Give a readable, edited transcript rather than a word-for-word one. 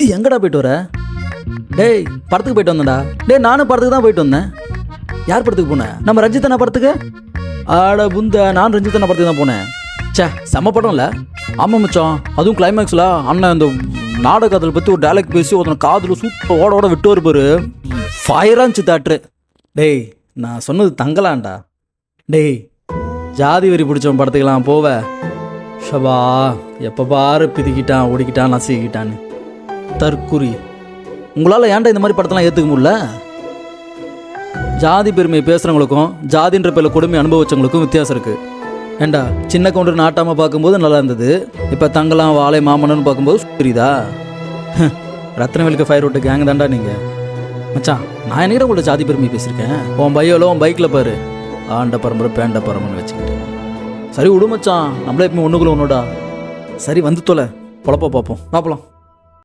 எங்கடா போயிட்டு வர? டேய் படத்துக்கு போயிட்டு வந்தேன்டா. டேய் நானும் படத்துக்கு தான் போயிட்டு வந்தேன். யார் படத்துக்கு போனேன்? நம்ம ரஞ்சித்தனா படத்துக்கு. ஆட புந்த, நான் ரஞ்சித்தனா படத்துக்கு தான் போனேன். சே செம்ம படம் இல்லை? ஆமாம் மச்சான், அதுவும் கிளைமேக்ஸில் அண்ணன் அந்த நாடகத்தில் பற்றி ஒரு டைலாக் பேசி ஒருத்தனை காதில் சூப்பர் ஓட ஓட விட்டு வருப்பாரு. ஃபயராக இருந்துச்சு தேட்ரு. டேய் நான் சொன்னது தங்கலான்டா. டேய் ஜாதி வெறி பிடிச்சவன் படத்துக்கெல்லாம் போவ. ஷபா எப்போ பாரு பிதிக்கிட்டான் ஓடிக்கிட்டான் நசிக்கிட்டான்னு. தற்குறி. உங்களால் ஏன்டா இந்த மாதிரி படத்தெல்லாம் ஏற்றுக்க முடியல? ஜாதி பெருமையை பேசுகிறவங்களுக்கும் ஜாதின்ற பேரில் கொடுமை அனுபவிச்சவங்களுக்கும் வித்தியாசம் இருக்குது. ஏண்டா சின்ன கவுண்டர் நாட்டாமல் பார்க்கும்போது நல்லா இருந்தது, இப்போ தங்கலாம் வாழை மாமன்னு பார்க்கும்போது புரியுதா? ரத்னவேலுக்கு ஃபயர் விட்டு கேங் தாண்டா நீங்கள். மச்சான் நான் என்னைக்கிட்ட உங்கள்ட்ட ஜாதி பெருமையை பேசியிருக்கேன்? உன் பையோல உன் பைக்கில் பாரு, ஆண்ட பரம்பரை பேண்ட பரம்பரைன்னு வச்சுக்கிட்டு. சரி விடு மச்சான், நம்மளே எப்பவுமே ஒன்றுக்குள்ள ஒன்றுடா. சரி வந்து தொலை, பொழப்ப பார்ப்போம், பார்ப்பலாம்.